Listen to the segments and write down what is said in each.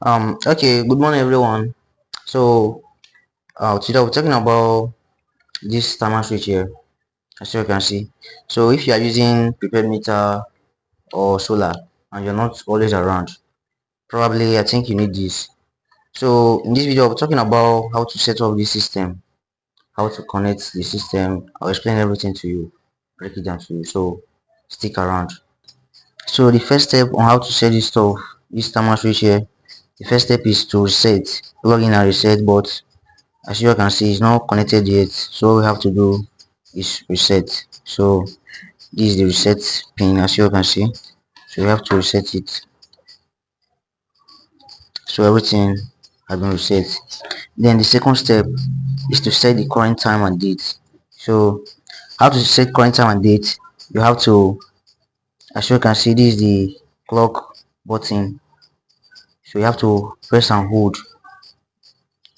Okay, good morning everyone. So, today we're talking about this thermal switch here, as you can see. So, if you are using prepared meter or solar and you're not always around, probably I think you need this. So, in this video, we're talking about how to set up this system, how to connect the system. I'll explain everything to you, break it down to you. So, stick around. So, the first step on how to set this stuff, this thermal switch here, the first step is to reset, plug in and reset, but as you can see it's not connected yet, so all we have to do is reset. So this is the reset pin, as you can see, so we have to reset it. So everything has been reset. Then the second step is to set the current time and date. So how to set current time and date? You have to, as you can see, this is the clock button, so you have to press and hold.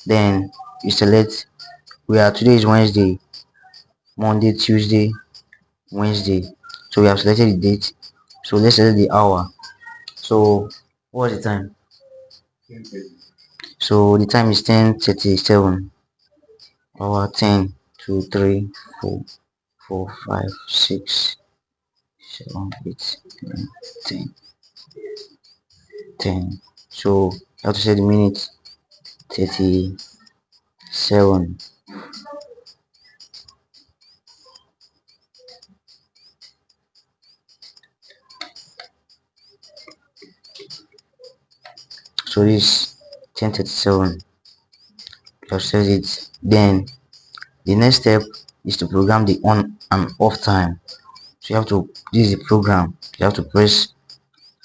Then you select, today is Wednesday, Monday, Tuesday, Wednesday. So we have selected the date. So let's select the hour. So what's the time? So the time is 10:37. Hour 10, 2, 3, 4, 4, 5, 6, 7, 8, 9, 10, 10. So you have to set the minute 37. So this 10:37. You have set it. Then the next step is to program the on and off time. So you have to, this is the program, you have to press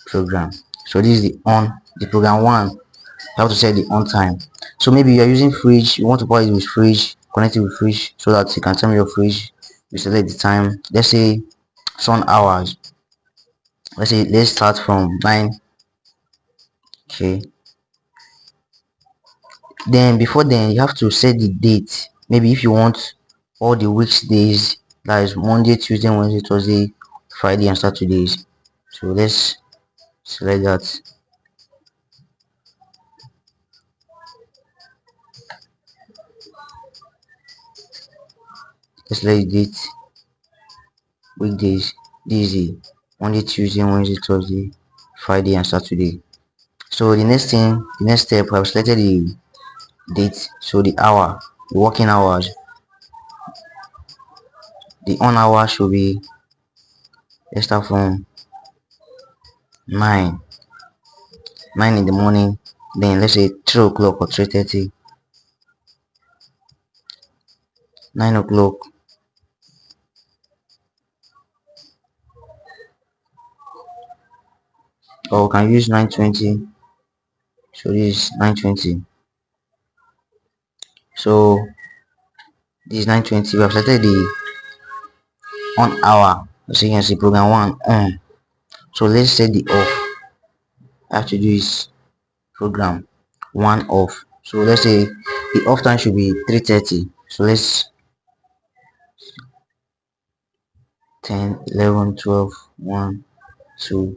program. So this is the program one. You have to set the on time. So maybe you are using fridge, you want to power it with fridge, connect it with fridge so that you can tell me your fridge. You select the time, let's say sun hours. Let's start from 9. Okay, then before then you have to set the date. Maybe if you want all the weeks days, that is Monday, Tuesday, Wednesday, Thursday, Friday and Saturdays. So let's select that. Let's select the date, weekdays, daisy, Monday, Tuesday, Wednesday, Thursday, Friday and Saturday. So the next step, I've selected the date. So the hour, the working hours, the on hour should be, let's start from 9 9 in the morning. Then let's say 3 o'clock or 3:30, 9 o'clock, or we can use 9:20. So this is 9:20. So this is 9:20. We have selected the on hour. So you can see program one on. So let's set the off. I have to do is program one off. So let's say the off time should be 3:30. So let's 10, 11, 12, 1, 2,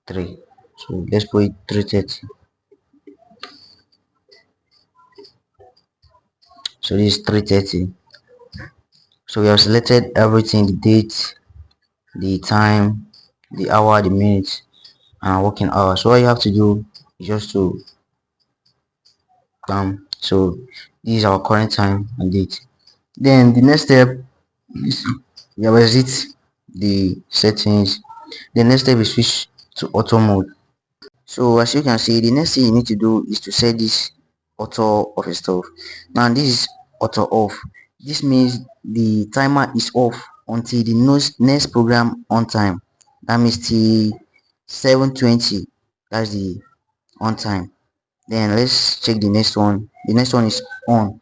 3. So let's put it 3:30. So this is 3:30. So we have selected everything, the date, the time, the hour, the minute, and our working hour. So all you have to do is just to so this is our current time and date. Then the next step is we have exit the settings. The next step is switch to auto mode. So as you can see, the next thing you need to do is to set this auto off stuff. Now this is auto off. This means the timer is off until the next program on time. That means till 7:20. That's the on time. Then let's check the next one. The next one is on.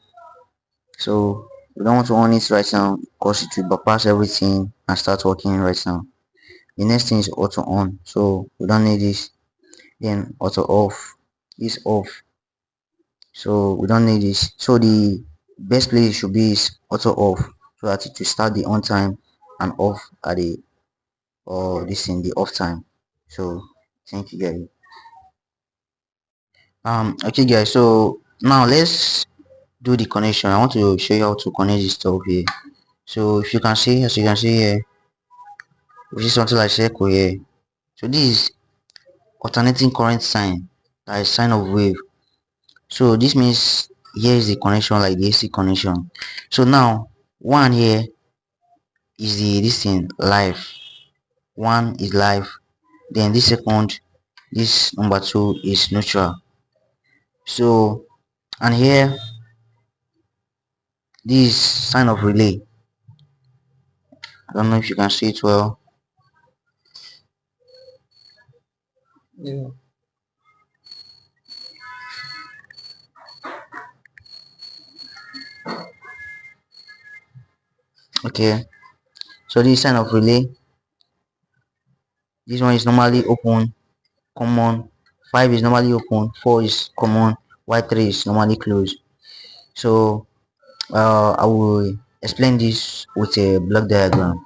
So we don't want to on it right now because it will bypass everything and start working right now. The next thing is auto on. So we don't need this. Then auto off is off, so we don't need this. So the best place should be is auto off, so that it will start the on time and off at the, or this in the off time. So thank you guys. Okay guys, so now let's do the connection. I want to show you how to connect this stuff here. So if you can see, as you can see here, we see something like circle here. So this is alternating current sign, that is sine of wave. So this means here is the connection, like the AC connection. So now one here is the this thing live, one is live, then this second, this number two is neutral. So and here this sign of relay. I don't know if you can see it well. Yeah. Okay, so this sign of relay, this one is normally open, common, 5 is normally open, 4 is common, while 3 is normally closed. So I will explain this with a block diagram.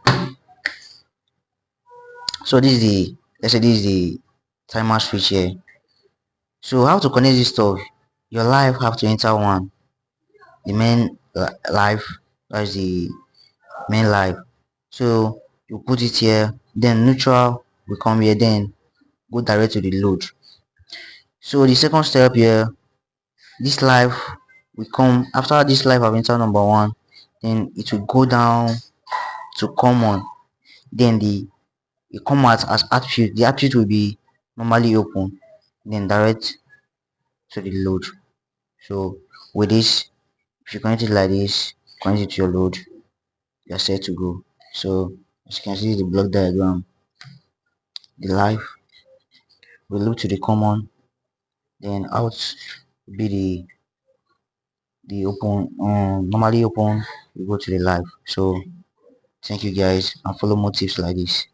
So this is the, let's say this is the timer switch here. So how to connect this stuff? Your live have to enter one, the main live, that is the main live. So you put it here, then neutral will come here, then go direct to the load. So the second step here, this live will come after this live have entered number one, then it will go down to common, then the it come out as output. The output will be normally open, then direct to the load. So with this, if you connect it like this, connect it to your load, you're set to go. So as you can see the block diagram, the live will look to the common, then out will be the open, normally open, we go to the live. So thank you guys, and follow more tips like this.